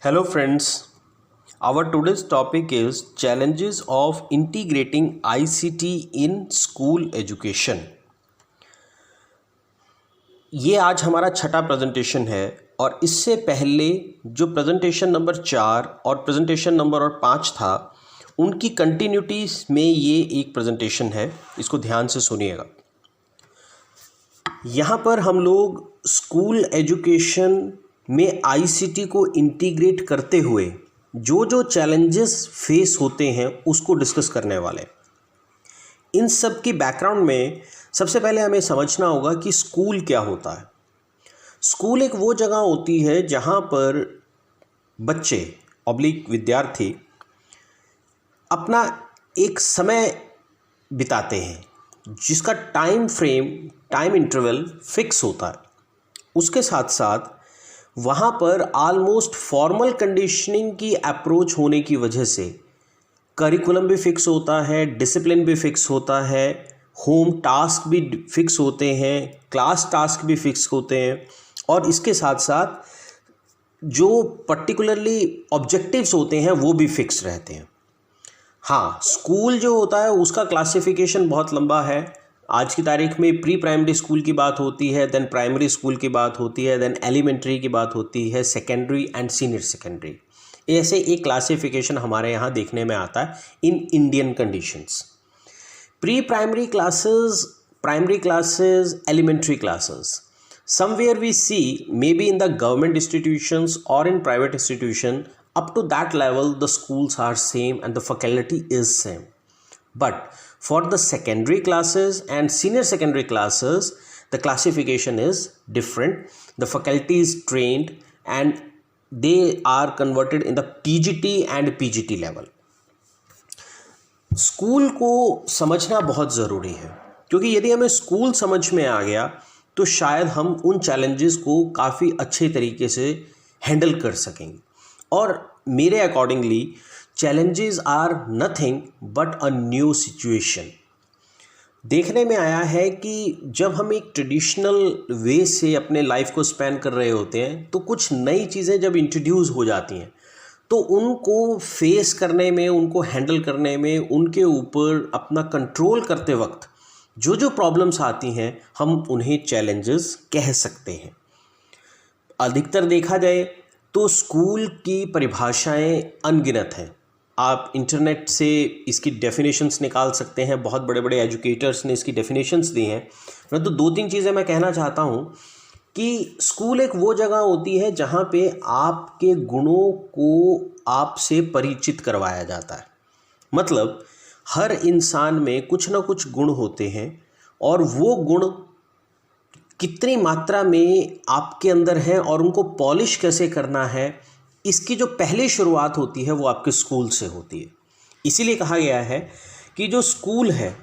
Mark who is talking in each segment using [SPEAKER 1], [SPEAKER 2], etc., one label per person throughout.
[SPEAKER 1] Hello friends, our today's topic is challenges of integrating ICT in school education। ये आज हमारा छठा presentation है और इससे पहले जो प्रेजेंटेशन नंबर 4 और प्रेजेंटेशन नंबर 5 था उनकी कंटिन्यूटीज में ये एक प्रेजेंटेशन है, इसको ध्यान से सुनिएगा। यहाँ पर हम लोग स्कूल एजुकेशन में आईसीटी को इंटीग्रेट करते हुए जो जो चैलेंजेस फेस होते हैं उसको डिस्कस करने वाले हैं। इन सब की बैकग्राउंड में सबसे पहले हमें समझना होगा कि स्कूल क्या होता है। स्कूल एक वो जगह होती है जहाँ पर बच्चे विद्यार्थी अपना एक समय बिताते हैं जिसका टाइम इंटरवल फिक्स होता है। उसके साथ साथ वहाँ पर ऑलमोस्ट फॉर्मल कंडीशनिंग की अप्रोच होने की वजह से करिकुलम भी फिक्स होता है, डिसिप्लिन भी फिक्स होता है, होम टास्क भी फिक्स होते हैं, क्लास टास्क भी फिक्स होते हैं और इसके साथ साथ जो पर्टिकुलरली ऑब्जेक्टिव्स होते हैं वो भी फिक्स रहते हैं। हाँ, स्कूल जो होता है उसका क्लासिफिकेशन बहुत लंबा है। आज की तारीख में प्री प्राइमरी स्कूल की बात होती है, देन प्राइमरी स्कूल की बात होती है, देन एलिमेंट्री की बात होती है, सेकेंडरी एंड सीनियर सेकेंडरी। ऐसे एक क्लासिफिकेशन हमारे यहाँ देखने में आता है in Indian conditions. Pre primary classes, primary classes, elementary classes, somewhere we see maybe in the government institutions or in private institution, up to that level the schools are same and the faculty is same. But for the secondary classes and senior secondary classes, the classification is different. The faculty is trained and they are converted in the TGT and PGT level. School को समझना बहुत ज़रूरी है क्योंकि यदि हमें school समझ में आ गया तो शायद हम उन चैलेंजेस को काफ़ी अच्छे तरीके से हैंडल कर सकेंगे। और मेरे accordingly challenges are nothing but a new situation. देखने में आया है कि जब हम एक ट्रेडिशनल वे से अपने लाइफ को स्पेंड कर रहे होते हैं तो कुछ नई चीज़ें जब इंट्रोड्यूस हो जाती हैं तो उनको फेस करने में, उनको हैंडल करने में, उनके ऊपर अपना कंट्रोल करते वक्त जो जो प्रॉब्लम्स आती हैं हम उन्हें चैलेंजेस कह सकते हैं। अधिकतर देखा जाए तो स्कूल की परिभाषाएं अनगिनत हैं। आप इंटरनेट से इसकी डेफिनेशंस निकाल सकते हैं, बहुत बड़े बड़े एजुकेटर्स ने इसकी डेफिनेशंस दी हैं। परंतु दो तीन चीज़ें मैं कहना चाहता हूँ कि स्कूल एक वो जगह होती है जहाँ पे आपके गुणों को आपसे परिचित करवाया जाता है। मतलब हर इंसान में कुछ ना कुछ गुण होते हैं और वो गुण कितनी मात्रा में आपके अंदर है और उनको पॉलिश कैसे करना है, इसकी जो पहली शुरुआत होती है वो आपके स्कूल से होती है। इसीलिए कहा गया है कि जो स्कूल है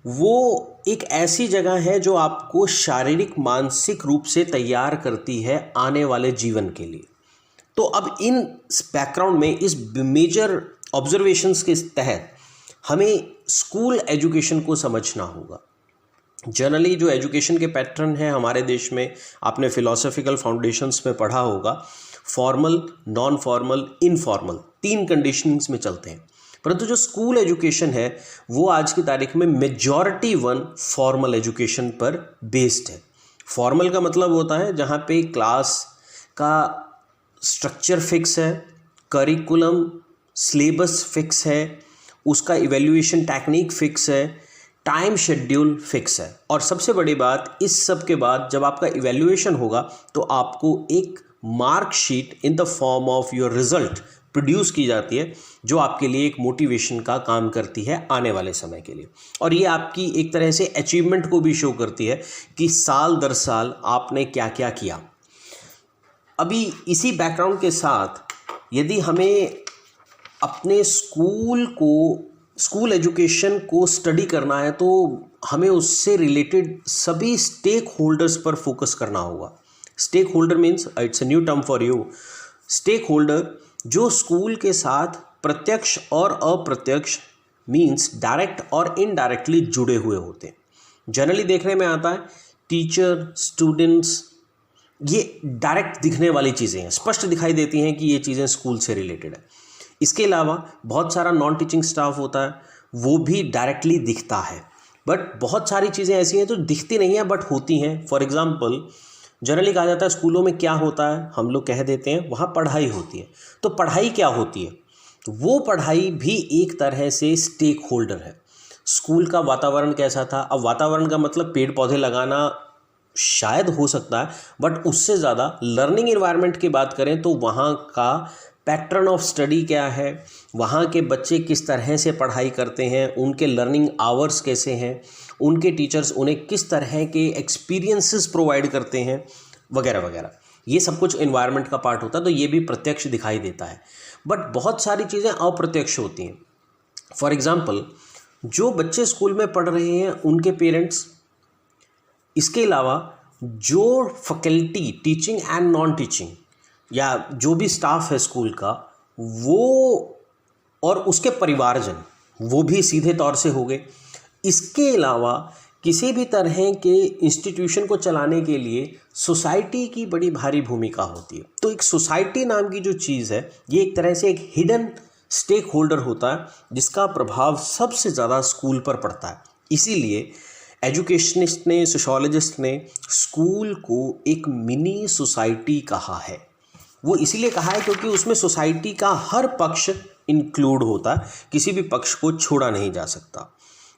[SPEAKER 1] वो एक ऐसी जगह है जो आपको शारीरिक मानसिक रूप से तैयार करती है आने वाले जीवन के लिए। तो अब इन बैकग्राउंड में इस मेजर ऑब्जर्वेशंस के तहत हमें स्कूल एजुकेशन को समझना होगा। जनरली जो एजुकेशन के पैटर्न है हमारे देश में, आपने फिलोसॉफिकल फाउंडेशंस में पढ़ा होगा, formal, non formal, informal, 3 conditionings में चलते हैं। परंतु जो स्कूल एजुकेशन है वो आज की तारीख में मेजॉरिटी फॉर्मल एजुकेशन पर बेस्ड है। फॉर्मल का मतलब होता है जहाँ पे क्लास का स्ट्रक्चर फिक्स है, करिकुलम सिलेबस फिक्स है, उसका इवैल्यूएशन टेक्निक फिक्स है, टाइम शेड्यूल फिक्स है। और सबसे बड़ी बात, इस सब के बाद जब आपका इवैल्यूएशन होगा तो आपको एक marksheet in the form of your result produce की जाती है जो आपके लिए एक मोटिवेशन का काम करती है आने वाले समय के लिए। और ये आपकी एक तरह से अचीवमेंट को भी शो करती है कि साल दर साल आपने क्या क्या किया। अभी इसी बैकग्राउंड के साथ यदि हमें अपने स्कूल एजुकेशन को स्टडी करना है तो हमें उससे रिलेटेड सभी स्टेक होल्डर्स पर फोकस करना होगा। Stakeholder means, it's a new term for you. Stakeholder जो स्कूल के साथ प्रत्यक्ष और अप्रत्यक्ष मीन्स डायरेक्ट और इनडायरेक्टली जुड़े हुए होते हैं। जनरली देखने में आता है टीचर, स्टूडेंट्स, ये डायरेक्ट दिखने वाली चीज़ें हैं, स्पष्ट दिखाई देती हैं कि ये चीज़ें स्कूल से रिलेटेड है। इसके अलावा बहुत सारा नॉन टीचिंग स्टाफ होता है, वो भी डायरेक्टली दिखता है। बट बहुत सारी चीज़ें ऐसी हैं जो दिखती नहीं है बट होती हैं। फॉर एग्जांपल जनरली कहा जाता है स्कूलों में क्या होता है, हम लोग कह देते हैं वहाँ पढ़ाई होती है। तो पढ़ाई क्या होती है? तो वो पढ़ाई भी एक तरह से स्टेक होल्डर है। स्कूल का वातावरण कैसा था? अब वातावरण का मतलब पेड़ पौधे लगाना शायद हो सकता है, बट उससे ज़्यादा लर्निंग इन्वायरमेंट की बात करें तो वहाँ का पैटर्न ऑफ स्टडी क्या है, वहाँ के बच्चे किस तरह से पढ़ाई करते हैं, उनके लर्निंग आवर्स कैसे हैं, उनके टीचर्स उन्हें किस तरह के एक्सपीरियंसेस प्रोवाइड करते हैं, वगैरह वगैरह। ये सब कुछ इन्वायरमेंट का पार्ट होता है, तो ये भी प्रत्यक्ष दिखाई देता है। बट बहुत सारी चीज़ें अप्रत्यक्ष होती हैं। फॉर एग्ज़ाम्पल जो बच्चे स्कूल में पढ़ रहे हैं उनके पेरेंट्स, इसके अलावा जो faculty teaching and non teaching या जो भी स्टाफ है स्कूल का, वो और उसके परिवारजन, वो भी सीधे तौर से हो गए। इसके अलावा किसी भी तरह के इंस्टीट्यूशन को चलाने के लिए सोसाइटी की बड़ी भारी भूमिका होती है। तो एक सोसाइटी नाम की जो चीज़ है, ये एक तरह से एक हिडन स्टेक होल्डर होता है जिसका प्रभाव सबसे ज़्यादा स्कूल पर पड़ता है। इसीलिए एजुकेशनिस्ट ने, सोशोलॉजिस्ट ने स्कूल को एक मिनी सोसाइटी कहा है। वो इसीलिए कहा है क्योंकि उसमें सोसाइटी का हर पक्ष इंक्लूड होता है, किसी भी पक्ष को छोड़ा नहीं जा सकता।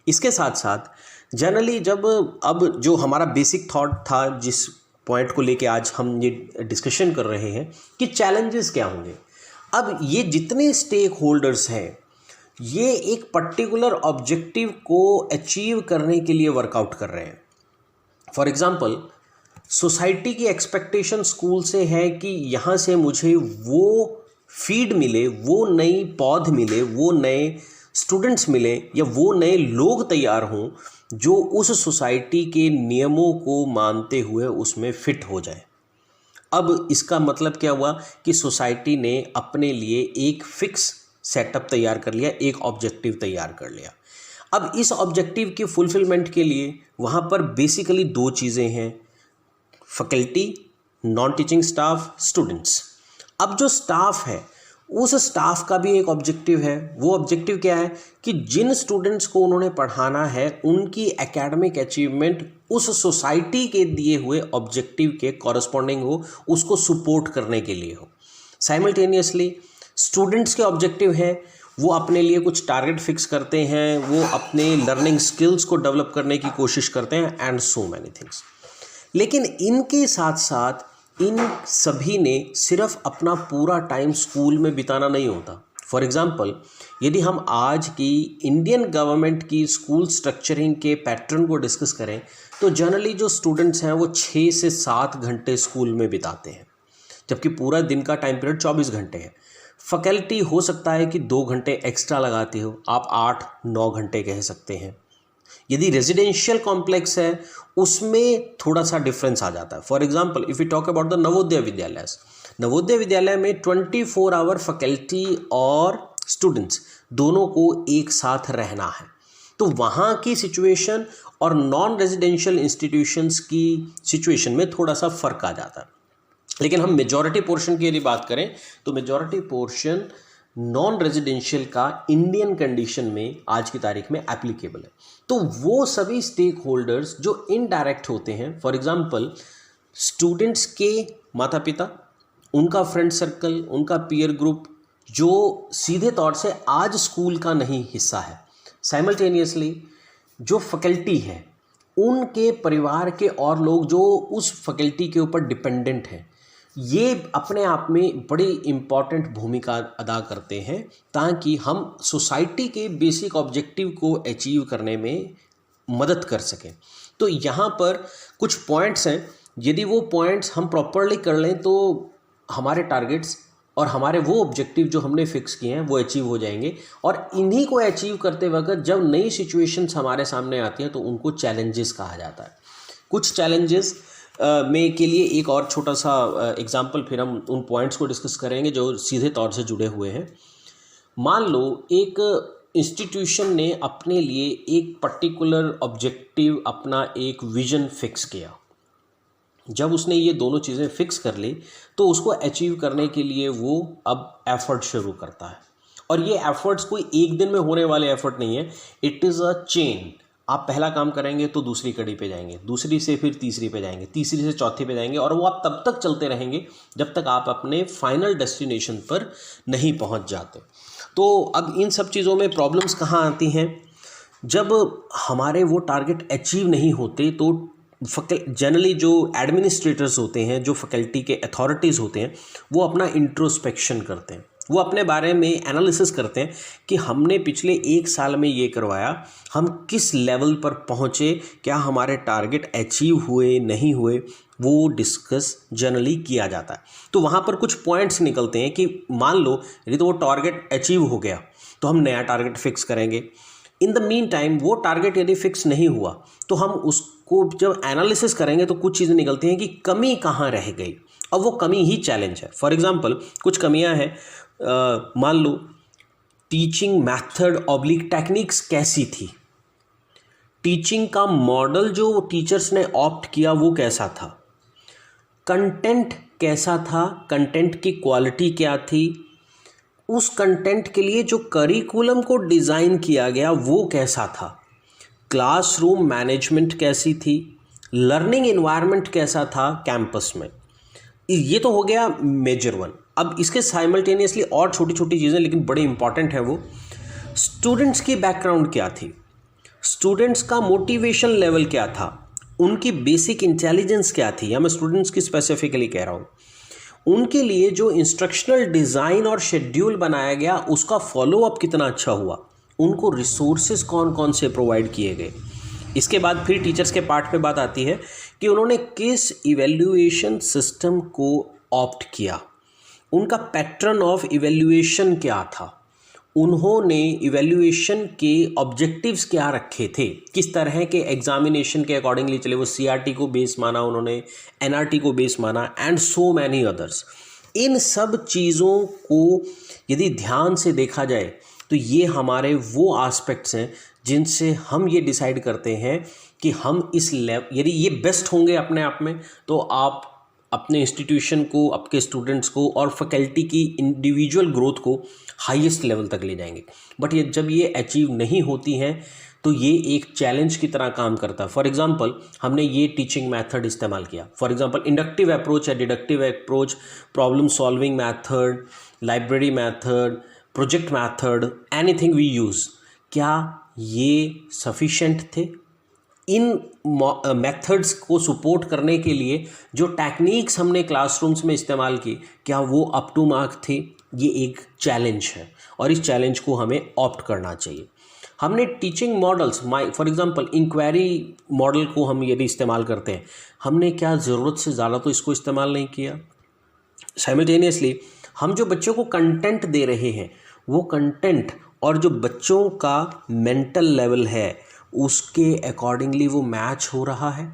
[SPEAKER 1] इसके साथ साथ जनरली जब अब जो हमारा बेसिक थॉट था, जिस पॉइंट को लेके आज हम ये डिस्कशन कर रहे हैं कि चैलेंजेस क्या होंगे। अब ये जितने स्टेक होल्डर्स हैं, ये एक पर्टिकुलर ऑब्जेक्टिव को अचीव करने के लिए वर्कआउट कर रहे हैं। फॉर एग्जांपल सोसाइटी की एक्सपेक्टेशन स्कूल से है कि यहाँ से मुझे वो फीड मिले, वो नई पौध मिले, वो नए स्टूडेंट्स मिले या वो नए लोग तैयार हों जो उस सोसाइटी के नियमों को मानते हुए उसमें फिट हो जाए। अब इसका मतलब क्या हुआ कि सोसाइटी ने अपने लिए एक फिक्स सेटअप तैयार कर लिया, एक ऑब्जेक्टिव तैयार कर लिया। अब इस ऑब्जेक्टिव की फुलफिलमेंट के लिए वहाँ पर बेसिकली दो चीज़ें हैं, faculty, non teaching staff, students. अब जो स्टाफ है उस स्टाफ का भी एक ऑब्जेक्टिव है। वो ऑब्जेक्टिव क्या है कि जिन स्टूडेंट्स को उन्होंने पढ़ाना है उनकी एकेडमिक अचीवमेंट उस सोसाइटी के दिए हुए ऑब्जेक्टिव के कॉरस्पॉन्डिंग हो, उसको सपोर्ट करने के लिए हो। साइमल्टेनियसली स्टूडेंट्स के ऑब्जेक्टिव हैं, वो अपने लिए कुछ टारगेट फिक्स करते हैं, वो अपने लर्निंग स्किल्स को डेवलप करने की कोशिश करते हैं एंड सो मैनी थिंग्स। लेकिन इनके साथ साथ इन सभी ने सिर्फ अपना पूरा टाइम स्कूल में बिताना नहीं होता। फॉर एग्ज़ाम्पल यदि हम आज की इंडियन गवर्नमेंट की स्कूल स्ट्रक्चरिंग के पैटर्न को डिस्कस करें तो जनरली जो स्टूडेंट्स हैं वो 6 से 7 घंटे स्कूल में बिताते हैं, जबकि पूरा दिन का टाइम पीरियड 24 घंटे है। फैकल्टी हो सकता है कि 2 घंटे एक्स्ट्रा लगाती हो, आप 8-9 घंटे कह सकते हैं। यदि रेजिडेंशियल कॉम्प्लेक्स है उसमें थोड़ा सा डिफरेंस आ जाता है। For example if you talk about the Navodaya Vidyalaya, Navodaya Vidyalaya में 24 आवर फैकल्टी और स्टूडेंट्स दोनों को एक साथ रहना है, तो वहाँ की सिचुएशन और नॉन रेजिडेंशियल इंस्टीट्यूशंस की सिचुएशन में थोड़ा सा फ़र्क आ जाता है। लेकिन हम मेजॉरिटी पोर्शन की यदि बात करें तो मेजॉरिटी पोर्शन नॉन रेजिडेंशियल का इंडियन कंडीशन में आज की तारीख में एप्लीकेबल है। तो वो सभी स्टेक होल्डर्स जो इनडायरेक्ट होते हैं, फॉर एग्जांपल स्टूडेंट्स के माता पिता, उनका फ्रेंड सर्कल, उनका पीयर ग्रुप, जो सीधे तौर से आज स्कूल का नहीं हिस्सा है। साइमल्टेनियसली जो फैकल्टी है उनके परिवार के और लोग जो उस फैकल्टी के ऊपर डिपेंडेंट हैं, ये अपने आप में बड़ी इम्पॉर्टेंट भूमिका अदा करते हैं ताकि हम सोसाइटी के बेसिक ऑब्जेक्टिव को अचीव करने में मदद कर सकें। तो यहाँ पर कुछ पॉइंट्स हैं, यदि वो पॉइंट्स हम प्रॉपरली कर लें तो हमारे टारगेट्स और हमारे वो ऑब्जेक्टिव जो हमने फिक्स किए हैं वो अचीव हो जाएंगे। और इन्हीं को अचीव करते वक्त जब नई सिचुएशंस हमारे सामने आती हैं तो उनको चैलेंजेस कहा जाता है। कुछ चैलेंजेस में के लिए एक और छोटा सा एग्जांपल, फिर हम उन पॉइंट्स को डिस्कस करेंगे जो सीधे तौर से जुड़े हुए हैं। मान लो एक इंस्टीट्यूशन ने अपने लिए एक पर्टिकुलर ऑब्जेक्टिव, अपना एक विजन फिक्स किया। जब उसने ये दोनों चीज़ें फिक्स कर ली तो उसको अचीव करने के लिए वो अब एफर्ट शुरू करता है। और ये एफर्ट्स कोई एक दिन में होने वाले एफर्ट नहीं है, इट इज़ अ चेन। आप पहला काम करेंगे तो दूसरी कड़ी पे जाएंगे, दूसरी से फिर तीसरी पे जाएंगे, तीसरी से चौथी पे जाएंगे, और वो आप तब तक चलते रहेंगे जब तक आप अपने फाइनल डेस्टिनेशन पर नहीं पहुंच जाते। तो अब इन सब चीज़ों में प्रॉब्लम्स कहाँ आती हैं? जब हमारे वो टारगेट अचीव नहीं होते तो जनरली जो एडमिनिस्ट्रेटर्स होते हैं, जो फैकल्टी के अथॉरिटीज़ होते हैं, वो अपना इंट्रोस्पेक्शन करते हैं। वो अपने बारे में एनालिसिस करते हैं कि हमने पिछले 1 साल में ये करवाया, हम किस लेवल पर पहुँचे, क्या हमारे टारगेट अचीव हुए नहीं हुए, वो डिस्कस जनरली किया जाता है। तो वहाँ पर कुछ पॉइंट्स निकलते हैं कि मान लो यदि तो वो टारगेट अचीव हो गया तो हम नया टारगेट फिक्स करेंगे। इन द मीन टाइम वो टारगेट यदि फिक्स नहीं हुआ तो हम उसको जब एनालिसिस करेंगे तो कुछ चीज़ें निकलती हैं कि कमी कहाँ रह गई, और वो कमी ही चैलेंज है। फॉर एग्जांपल कुछ कमियां हैं, मान लो टीचिंग मेथड ऑब्लिक टेक्निक्स कैसी थी, टीचिंग का मॉडल जो टीचर्स ने ऑप्ट किया वो कैसा था, कंटेंट कैसा था, कंटेंट की क्वालिटी क्या थी, उस कंटेंट के लिए जो करिकुलम को डिज़ाइन किया गया वो कैसा था, क्लासरूम मैनेजमेंट कैसी थी, लर्निंग एनवायरनमेंट कैसा था कैंपस में। ये तो हो गया मेजर वन। अब इसके साइमल्टेनियसली और छोटी छोटी चीज़ें लेकिन बड़े इंपॉर्टेंट है वो, स्टूडेंट्स की बैकग्राउंड क्या थी, स्टूडेंट्स का मोटिवेशन लेवल क्या था, उनकी बेसिक इंटेलिजेंस क्या थी, या मैं स्टूडेंट्स की स्पेसिफिकली कह रहा हूँ, उनके लिए जो इंस्ट्रक्शनल डिज़ाइन और शेड्यूल बनाया गया उसका फॉलोअप कितना अच्छा हुआ, उनको रिसोर्सेज कौन कौन से प्रोवाइड किए गए। इसके बाद फिर टीचर्स के पार्ट पे बात आती है कि उन्होंने किस इवैल्यूएशन सिस्टम को ऑप्ट किया, उनका पैटर्न ऑफ इवैल्यूएशन क्या था, उन्होंने इवैल्यूएशन के ऑब्जेक्टिव्स क्या रखे थे, किस तरह के एग्जामिनेशन के अकॉर्डिंगली चले, वो सीआरटी को बेस माना उन्होंने, एनआरटी को बेस माना, एंड सो मैनी अदर्स। इन सब चीज़ों को यदि ध्यान से देखा जाए तो ये हमारे वो एस्पेक्ट्स हैं जिनसे हम ये डिसाइड करते हैं कि हम इस लेवल, यदि ये बेस्ट होंगे अपने आप में तो आप अपने इंस्टीट्यूशन को, आपके स्टूडेंट्स को और फैकल्टी की इंडिविजुअल ग्रोथ को हाईएस्ट लेवल तक ले जाएंगे। बट ये जब ये अचीव नहीं होती हैं तो ये एक चैलेंज की तरह काम करता है। फॉर एग्जांपल हमने ये टीचिंग मेथड इस्तेमाल किया, फॉर एग्जांपल इंडक्टिव अप्रोच है, deductive approach, problem solving method, library method, project method, anything we use, क्या ये सफिशेंट थे? इन मेथड्स को सपोर्ट करने के लिए जो टेक्निक्स हमने क्लासरूम्स में इस्तेमाल की, क्या वो अप टू मार्क थे? ये एक चैलेंज है और इस चैलेंज को हमें ऑप्ट करना चाहिए। हमने teaching models, for example inquiry model को हम यदि इस्तेमाल करते हैं, हमने क्या ज़रूरत से ज़्यादा तो इसको इस्तेमाल नहीं किया। साइमल्टेनियसली हम जो बच्चों को कंटेंट दे रहे हैं वो कंटेंट और जो बच्चों का मेंटल लेवल है उसके अकॉर्डिंगली वो मैच हो रहा है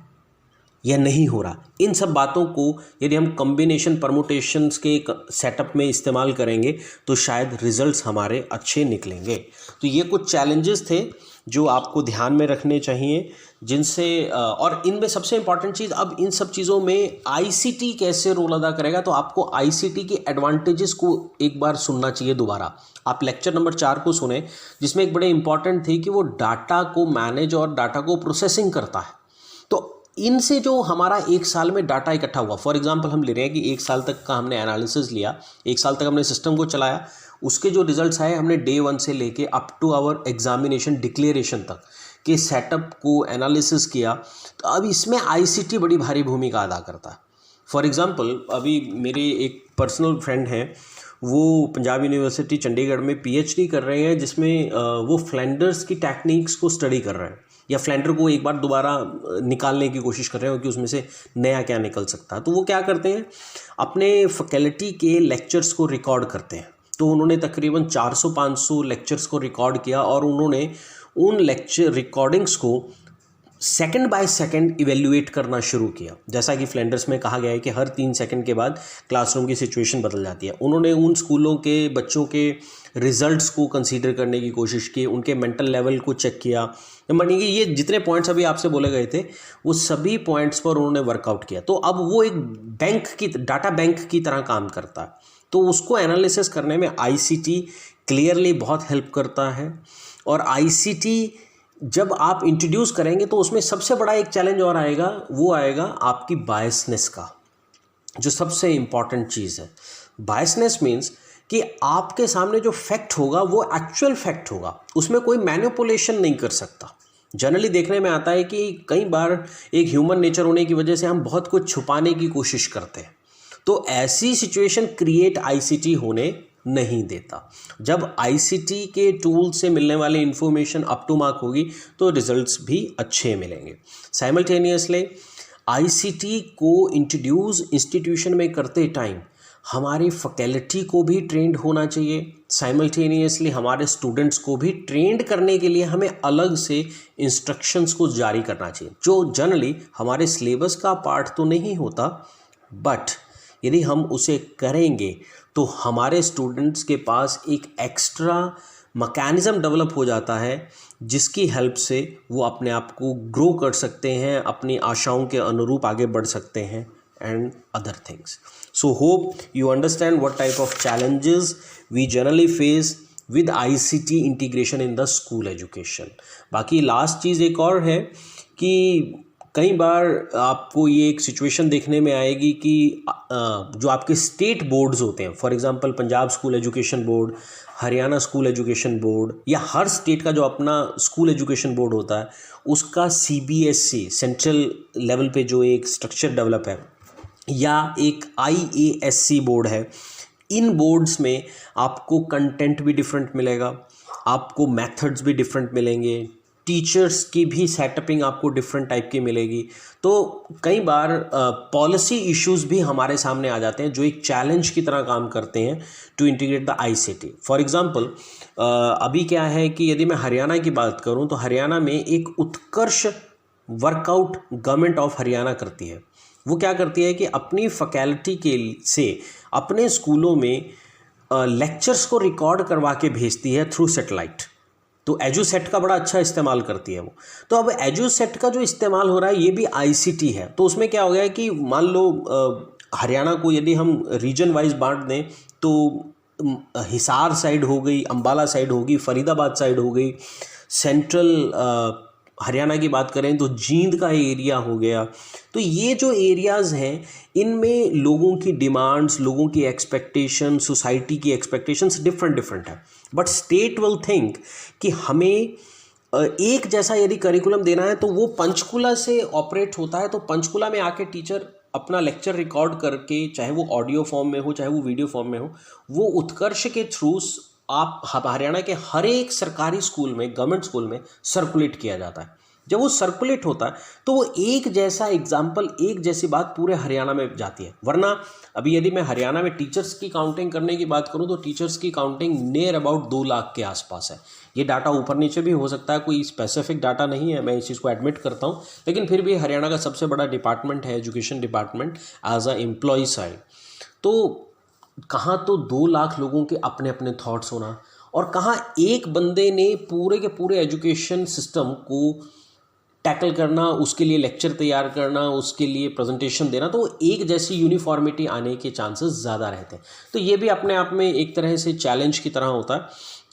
[SPEAKER 1] या नहीं हो रहा। इन सब बातों को यदि हम कॉम्बिनेशन परमुटेशंस के सेटअप में इस्तेमाल करेंगे तो शायद रिजल्ट्स हमारे अच्छे निकलेंगे। तो ये कुछ चैलेंजेस थे जो आपको ध्यान में रखने चाहिए, जिनसे और इनमें सबसे इम्पॉर्टेंट चीज़, अब इन सब चीज़ों में आईसीटी कैसे रोल अदा करेगा, तो आपको आईसीटी के एडवांटेजेस को एक बार सुनना चाहिए दोबारा। आप लेक्चर नंबर 4 को सुने जिसमें एक बड़े इंपॉर्टेंट थी कि वो डाटा को मैनेज और डाटा को प्रोसेसिंग करता है। तो इनसे जो हमारा 1 साल में डाटा इकट्ठा हुआ, फॉर एग्जांपल हम ले रहे हैं कि 1 साल तक का हमने एनालिसिस लिया, 1 साल तक हमने सिस्टम को चलाया, उसके जो रिजल्ट्स आए हमने डे 1 से लेके up to our examination declaration तक के सेटअप को एनालिसिस किया। तो अब इसमें आईसीटी बड़ी भारी भूमिका अदा करता है। फॉर एग्जांपल अभी मेरे एक पर्सनल फ्रेंड हैं, वो पंजाब यूनिवर्सिटी चंडीगढ़ में पीएचडी कर रहे हैं, जिसमें वो फ्लैंडर्स की टेक्निक्स को स्टडी कर रहे हैं, या फ्लैंडर को एक बार दोबारा निकालने की कोशिश कर रहे हो कि उसमें से नया क्या निकल सकता है। तो वो क्या करते हैं, अपने फैकल्टी के लेक्चर्स को रिकॉर्ड करते हैं। तो उन्होंने तकरीबन 400-500 लेक्चर्स को रिकॉर्ड किया और उन्होंने उन लेक्चर रिकॉर्डिंग्स को सेकंड बाय सेकंड इवेल्युएट करना शुरू किया। जैसा कि फ्लैंडर्स में कहा गया है कि हर 3 सेकंड के बाद क्लासरूम की सिचुएशन बदल जाती है। उन्होंने उन स्कूलों के बच्चों के रिजल्ट्स को कंसीडर करने की कोशिश की, उनके मेंटल लेवल को चेक किया। मानिए कि ये जितने पॉइंट्स अभी आपसे बोले गए थे वो सभी पॉइंट्स पर उन्होंने वर्कआउट किया। तो अब वो एक बैंक की, डाटा बैंक की तरह काम करता है। तो उसको एनालिसिस करने में आईसीटी क्लियरली बहुत हेल्प करता है। और आईसीटी जब आप इंट्रोड्यूस करेंगे तो उसमें सबसे बड़ा एक चैलेंज और आएगा, वो आएगा आपकी बायसनेस का, जो सबसे इम्पॉर्टेंट चीज़ है। बायसनेस मीन्स कि आपके सामने जो फैक्ट होगा वो एक्चुअल फैक्ट होगा, उसमें कोई मैनिपुलेशन नहीं कर सकता। जनरली देखने में आता है कि कई बार एक ह्यूमन नेचर होने की वजह से हम बहुत कुछ छुपाने की कोशिश करते हैं। तो ऐसी सिचुएशन क्रिएट आईसीटी होने नहीं देता। जब आईसीटी के टूल से मिलने वाली इन्फॉर्मेशन अप टू मार्क होगी तो रिजल्ट्स भी अच्छे मिलेंगे। साइमल्टेनियसली आईसीटी को इंट्रोड्यूस इंस्टीट्यूशन में करते टाइम हमारी फैकल्टी को भी ट्रेंड होना चाहिए। साइमल्टेनियसली हमारे स्टूडेंट्स को भी ट्रेंड करने के लिए हमें अलग से इंस्ट्रक्शंस को जारी करना चाहिए, जो जनरली हमारे सिलेबस का पार्ट तो नहीं होता, बट यदि हम उसे करेंगे तो हमारे स्टूडेंट्स के पास एक एक्स्ट्रा मैकेनिज़्म डेवलप हो जाता है जिसकी हेल्प से वो अपने आप को ग्रो कर सकते हैं, अपनी आशाओं के अनुरूप आगे बढ़ सकते हैं and other things. So hope you understand what type of challenges we generally face with ICT integration in the school education. बाकी लास्ट चीज़ एक और है कि कई बार आपको ये एक सिचुएशन देखने में आएगी कि जो आपके स्टेट बोर्ड्स होते हैं, for example Punjab school education board, Haryana school education board, या हर स्टेट का जो अपना स्कूल एजुकेशन बोर्ड होता है उसका सीबीएसई सेंट्रल लेवल पे जो एक स्ट्रक्चर डेवलप है, या एक आईएएससी बोर्ड है। इन बोर्ड्स में आपको कंटेंट भी डिफरेंट मिलेगा, आपको मेथड्स भी डिफरेंट मिलेंगे, टीचर्स की भी सेटअपिंग आपको डिफरेंट टाइप की मिलेगी। तो कई बार पॉलिसी इश्यूज भी हमारे सामने आ जाते हैं जो एक चैलेंज की तरह काम करते हैं to integrate the ICT. For example अभी क्या है कि यदि मैं हरियाणा की बात करूं तो हरियाणा में एक उत्कर्ष वर्कआउट गवर्नमेंट ऑफ हरियाणा करती है। वो क्या करती है कि अपनी फैकल्टी के से अपने स्कूलों में लेक्चर्स को रिकॉर्ड करवा के भेजती है थ्रू सैटेलाइट। तो एजुसेट का बड़ा अच्छा इस्तेमाल करती है वो। तो अब एजुसेट का जो इस्तेमाल हो रहा है ये भी आईसीटी है। तो उसमें क्या हो गया है कि मान लो हरियाणा को यदि हम रीजन वाइज बांट दें तो हिसार साइड हो गई, अंबाला साइड होगी, फरीदाबाद साइड हो गई, सेंट्रल हरियाणा की बात करें तो जींद का एरिया हो गया। तो ये जो एरियाज़ हैं इनमें लोगों की डिमांड्स, लोगों की एक्सपेक्टेशन, सोसाइटी की एक्सपेक्टेशंस डिफरेंट है। बट स्टेट विल थिंक कि हमें एक जैसा यदि करिकुलम देना है तो वो पंचकुला से ऑपरेट होता है। तो पंचकुला में आके टीचर अपना लेक्चर रिकॉर्ड करके, चाहे वो ऑडियो फॉर्म में हो चाहे वो वीडियो फॉर्म में हो, वो उत्कर्ष के थ्रू आप हरियाणा के हर एक सरकारी स्कूल में, गवर्नमेंट स्कूल में सर्कुलेट किया जाता है। जब वो सर्कुलेट होता है तो वो एक जैसा एग्जाम्पल, एक जैसी बात पूरे हरियाणा में जाती है। वरना अभी यदि मैं हरियाणा में टीचर्स की काउंटिंग करने की बात करूं तो टीचर्स की काउंटिंग नियर अबाउट 2 लाख के आसपास है। ये डाटा ऊपर नीचे भी हो सकता है, कोई स्पेसिफिक डाटा नहीं है, मैं इस चीज़ को एडमिट करता हूँ, लेकिन फिर भी हरियाणा का सबसे बड़ा डिपार्टमेंट है education department as a employ side. तो कहाँ तो 2 लाख लोगों के अपने अपने थॉट्स होना, और कहाँ एक बंदे ने पूरे के पूरे एजुकेशन सिस्टम को टैकल करना, उसके लिए लेक्चर तैयार करना, उसके लिए प्रेजेंटेशन देना। तो एक जैसी यूनिफॉर्मिटी आने के चांसेस ज़्यादा रहते हैं। तो ये भी अपने आप में एक तरह से चैलेंज की तरह होता है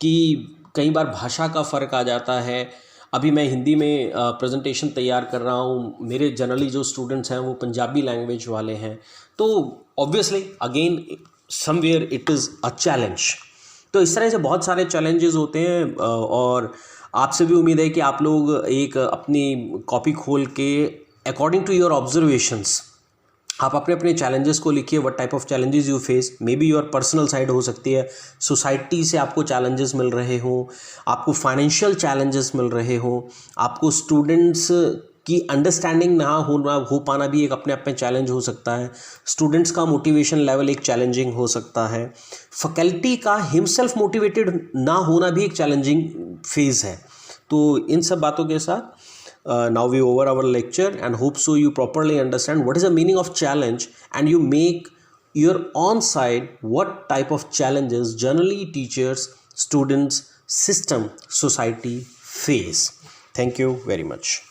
[SPEAKER 1] कि कई बार भाषा का फ़र्क आ जाता है। अभी मैं हिंदी में प्रेजेंटेशन तैयार कर रहा हूँ, मेरे जनरली जो स्टूडेंट्स हैं वो पंजाबी लैंग्वेज वाले हैं, तो obviously again somewhere it is a challenge. तो इस तरह से बहुत सारे चैलेंजेस होते हैं और आपसे भी उम्मीद है कि आप लोग एक अपनी कॉपी खोल के अकॉर्डिंग टू योर ऑब्जर्वेशंस आप अपने अपने चैलेंजेस को लिखिए। What type of challenges you face, may be your personal side हो सकती है, सोसाइटी से आपको चैलेंजेस मिल रहे हो, आपको फाइनेंशियल चैलेंजेस मिल रहे हो, आपको स्टूडेंट्स की अंडरस्टैंडिंग ना हो पाना भी एक अपने आप में चैलेंज हो सकता है, स्टूडेंट्स का मोटिवेशन लेवल एक चैलेंजिंग हो सकता है, फैकल्टी का हिमसेल्फ मोटिवेटेड ना होना भी एक चैलेंजिंग फेज़ है। तो इन सब बातों के साथ now we over our lecture, and hope so you properly understand what is the meaning of challenge, and you make your on side what type of challenges generally teachers, students, system, society face. Thank you very much.